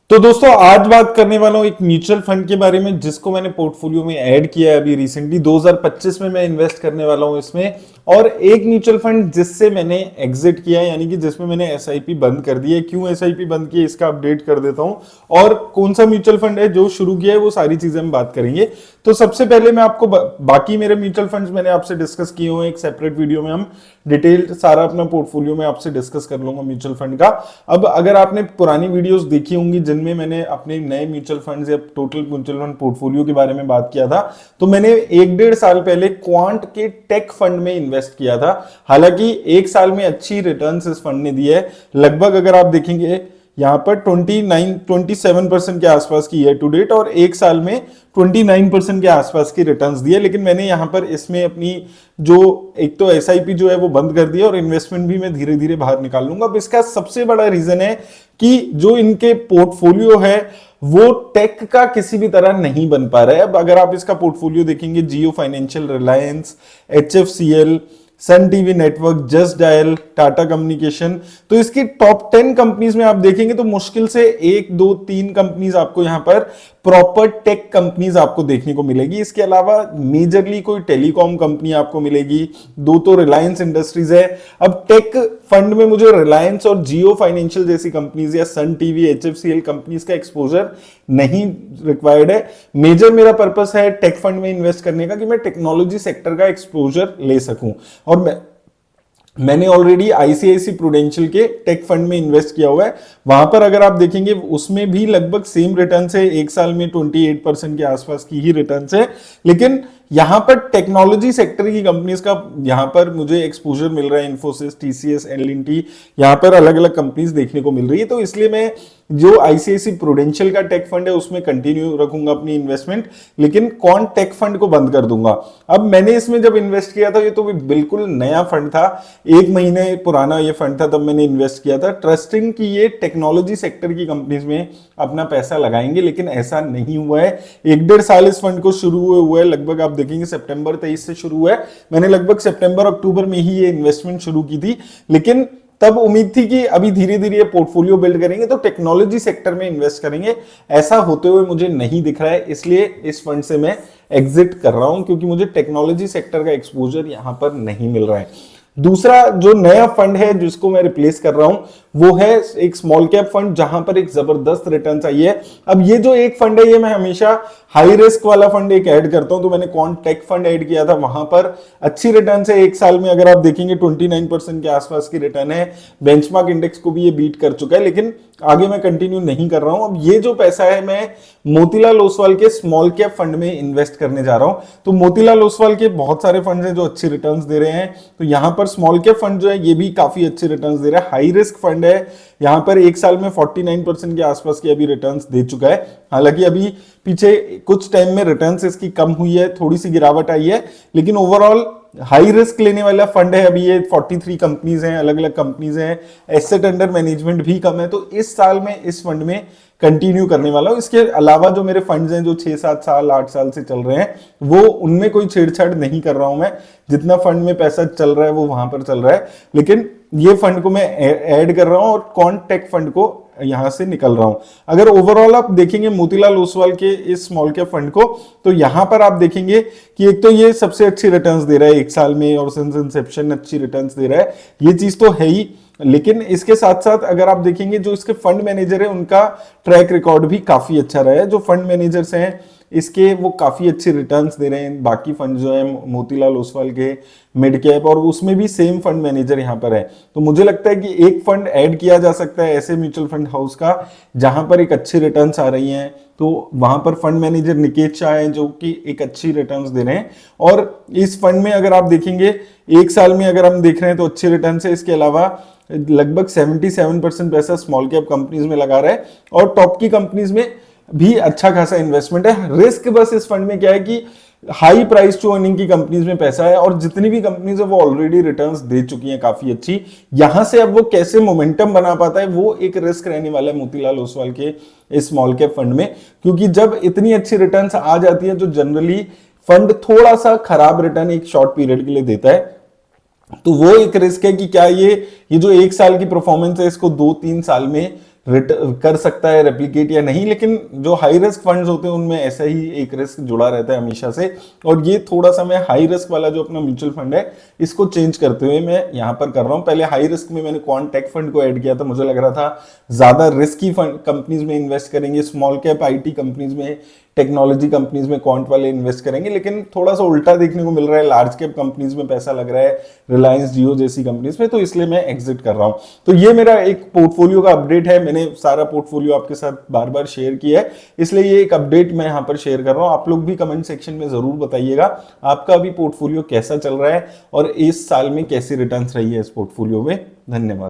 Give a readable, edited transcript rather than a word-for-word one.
तो दोस्तों आज बात करने वाला हूं एक म्यूचुअल फंड के बारे में जिसको मैंने पोर्टफोलियो में ऐड किया है अभी रिसेंटली 2025 में मैं इन्वेस्ट करने वाला हूं इसमें। और एक म्यूचुअल फंड जिससे मैंने एग्जिट किया है यानी कि जिसमें मैंने एसआईपी बंद कर दी है। क्यों एसआईपी बंद की है इसका अपडेट कर देता हूं, और कौन सा म्यूचुअल फंड है जो शुरू किया है वो सारी चीजें हम बात करेंगे। तो सबसे पहले मैं आपको बाकी मेरे म्यूचुअल फंड्स मैंने आपसे डिस्कस किए हुए एक सेपरेट वीडियो में, हम डिटेल सारा अपना पोर्टफोलियो में आपसे डिस्कस कर लूंगा म्यूचुअल फंड का। अब अगर आपने पुरानी वीडियोस देखी होंगी जिनमें मैंने अपने नए म्यूचुअल फंड्स या टोटल म्यूचुअल फंड पोर्टफोलियो के बारे में बात किया था, तो मैंने 1-1.5 साल पहले क्वांट के टेक फंड में इन्वेस्ट किया था। हालांकि एक साल में अच्छी रिटर्न्स इस फंड ने दी है। लगभग अगर आप देखेंगे यहां पर 27% के आसपास की ईयर टू डेट और एक साल में 29% के आसपास की रिटर्न्स दी है। लेकिन मैंने यहां पर इसमें अपनी जो एक तो एसआईपी जो है वो बंद कर दिया और इन्वेस्टमेंट भी मैं धीरे धीरे बाहर निकाल लूंगा। अब इसका सबसे बड़ा रीजन है कि जो इनके पोर्टफोलियो है वो टेक का किसी भी तरह नहीं बन पा रहा है। अब अगर आप इसका पोर्टफोलियो देखेंगे, Jio financial, Reliance, HFCL, Sun TV network, Justdial, Tata communication, तो इसकी टॉप 10 कंपनीज में आप देखेंगे तो मुश्किल से 1-2-3 कंपनीज आपको यहां पर प्रॉपर टेक कंपनीज आपको देखने को मिलेगी। इसके अलावा मेजरली कोई टेलीकॉम कंपनी आपको मिलेगी, 2 तो रिलायंस इंडस्ट्रीज है। अब टेक फंड में मुझे रिलायंस और जियो फाइनेंशियल जैसी कंपनीज या सन टीवी, एचएफसीएल कंपनीज का एक्सपोजर नहीं रिक्वायर्ड है। मेजर मेरा पर्पस है टेक फंड में इन्वेस्ट करने का कि मैं टेक्नोलॉजी सेक्टर का एक्सपोजर ले सकूं। और मैंने ऑलरेडी आईसीआईसी प्रूडेंशियल के टेक फंड में इन्वेस्ट किया हुआ है। वहां पर अगर आप देखेंगे उसमें भी लगभग सेम रिटर्न है, एक साल में 28% के आसपास की ही रिटर्न है। लेकिन यहां पर टेक्नोलॉजी सेक्टर की कंपनीज का यहां पर मुझे एक्सपोजर मिल रहा है, इन्फोसिस, टीसीएस, एल&टी, यहां पर अलग अलग कंपनीज देखने को मिल रही है। तो इसलिए मैं जो आईसीआईसी प्रूडेंशियल का टेक फंड है उसमें कंटिन्यू रखूंगा अपनी इन्वेस्टमेंट, लेकिन कौन टेक फंड को बंद कर दूंगा। अब मैंने इसमें जब इन्वेस्ट किया था ये तो बिल्कुल नया फंड था, 1 महीने पुराना ये फंड था, तब मैंने इन्वेस्ट किया था ट्रस्टिंग की ये टेक्नोलॉजी सेक्टर की कंपनीज में अपना पैसा लगाएंगे। लेकिन ऐसा नहीं हुआ है। 1-1.5 साल इस फंड को शुरू हुए लगभग आप देखेंगे सितंबर 23 से शुरू हुआ है। मैंने लगभग सितंबर-अक्टूबर में ही ये इन्वेस्टमेंट शुरू की थी, लेकिन तब उम्मीद थी कि अभी धीरे धीरे पोर्टफोलियो बिल्ड करेंगे तो टेक्नोलॉजी सेक्टर में इन्वेस्ट करेंगे। ऐसा होते हुए मुझे नहीं दिख रहा है, इसलिए इस फंड से मैं एग्जिट कर रहा हूं क्योंकि मुझे टेक्नोलॉजी सेक्टर का एक्सपोजर यहां पर नहीं मिल रहा है। दूसरा जो नया फंड है जिसको मैं रिप्लेस कर रहा हूं वो है एक स्मॉल कैप फंड जहां पर एक जबरदस्त रिटर्न आई है। अब ये जो एक फंड है ये मैं हमेशा हाई रिस्क वाला फंड एक ऐड करता हूं, तो मैंने कौन टेक फंड ऐड किया था, वहां पर अच्छी रिटर्न है। एक साल में अगर आप देखेंगे 29% के आसपास की रिटर्न है। बेंचमार्क इंडेक्स को भी ये बीट कर चुका है, लेकिन आगे मैं कंटिन्यू नहीं कर रहा हूं। अब ये जो पैसा है मैं मोतीलाल ओसवाल के स्मॉल कैप फंड में इन्वेस्ट करने जा रहा हूं। तो मोतीलाल ओसवाल के बहुत सारे फंड हैं जो अच्छी रिटर्न्स दे रहे हैं, तो यहां पर स्मॉल कैप फंड जो है ये भी काफी अच्छी रिटर्न्स दे रहा है। हाई रिस्क फंड है, यहां पर एक साल में 49% के आसपास की अभी रिटर्न्स दे चुका है। हालांकि अभी पीछे कुछ टाइम में रिटर्न्स इसकी कम हुई है, थोड़ी सी गिरावट आई है, लेकिन ओवरऑल हाई रिस्क लेने वाला फंड है। अभी ये 43 कंपनीज हैं, अलग अलग कंपनीज हैं, एसेट अंडर मैनेजमेंट भी कम है। तो इस साल में इस फंड में कंटिन्यू करने वाला हूं। इसके अलावा जो मेरे फंड्स हैं जो 6-7 साल 8 साल से चल रहे हैं वो उनमें कोई छेड़छाड़ नहीं कर रहा हूं मैं। जितना फंड में पैसा चल रहा है वो वहां पर चल रहा है, लेकिन ये फंड को मैं ऐड कर रहा हूं और कौन टेक फंड को यहां से निकल रहा हूं। अगर ओवरऑल आप देखेंगे मोतीलाल ओसवाल के इस स्मॉल कैप फंड को, तो यहां पर आप देखेंगे कि एक तो ये सबसे अच्छी रिटर्न्स दे रहा है एक साल में और सिंस इंसेप्शन अच्छी रिटर्न्स दे रहा है, ये चीज तो है ही। लेकिन इसके साथ साथ अगर आप देखेंगे जो इसके फंड मैनेजर है उनका ट्रैक रिकॉर्ड भी काफी अच्छा रहा है। जो फंड मैनेजर्स हैं इसके वो काफी अच्छे रिटर्न्स दे रहे हैं। बाकी फंड जो है मोतीलाल ओसवाल के मिड कैप और उसमें भी सेम फंड मैनेजर यहां पर है। तो मुझे लगता है कि एक फंड ऐड किया जा सकता है ऐसे म्यूचुअल फंड हाउस का जहां पर एक अच्छी रिटर्न्स आ रही हैं। तो वहां पर फंड मैनेजर निकेत शाह है जो कि एक अच्छी रिटर्न्स दे रहे हैं। और इस फंड में अगर आप देखेंगे एक साल में अगर हम देख रहे हैं तो अच्छी रिटर्न्स है। इसके अलावा लगभग 77% पैसा स्मॉल कैप कंपनीज में लगा रहा है और टॉप की कंपनीज में भी अच्छा खासा इन्वेस्टमेंट है। रिस्क बस इस फंड में क्या है कि हाई प्राइस टू अर्निंग की कंपनीज में पैसा है और जितनी भी कंपनीज है वो ऑलरेडी रिटर्न्स दे चुकी हैं काफी अच्छी। यहां से अब वो कैसे मोमेंटम बना पाता है वो एक रिस्क रहने वाला है मोतीलाल ओसवाल के इस स्मॉल कैप फंड में, क्योंकि जब इतनी अच्छी रिटर्न्स आ जाती है तो जनरली फंड थोड़ा सा खराब रिटर्न एक शॉर्ट पीरियड के लिए देता है। तो वो एक रिस्क है कि क्या ये जो एक साल की परफॉर्मेंस है इसको 2-3 साल में कर सकता है रेप्लिकेट या नहीं, लेकिन जो हाई रिस्क फंड्स होते हैं उनमें ऐसा ही एक रिस्क जुड़ा रहता है हमेशा से। और ये थोड़ा सा मैं हाई रिस्क वाला जो अपना म्यूचुअल फंड है इसको चेंज करते हुए मैं यहाँ पर कर रहा हूँ। पहले हाई रिस्क में मैंने क्वांट टेक फंड को ऐड किया था, मुझे लग रहा था ज्यादा रिस्की फंड कंपनीज में इन्वेस्ट करेंगे, स्मॉल कैप आईटी कंपनीज में, टेक्नोलॉजी कंपनीज में क्वांट वाले इन्वेस्ट करेंगे, लेकिन थोड़ा सा उल्टा देखने को मिल रहा है, लार्ज कैप कंपनीज में पैसा लग रहा है, रिलायंस जियो जैसी कंपनीज में, तो इसलिए मैं एग्जिट कर रहा हूं। तो ये मेरा एक पोर्टफोलियो का अपडेट है, मैंने सारा पोर्टफोलियो आपके साथ बार बार शेयर किया है, इसलिए ये एक अपडेट मैं यहां पर शेयर कर रहा हूं। आप लोग भी कमेंट सेक्शन में जरूर बताइएगा आपका अभी पोर्टफोलियो कैसा चल रहा है और इस साल में कैसी रिटर्न्स रही है इस पोर्टफोलियो में। धन्यवाद।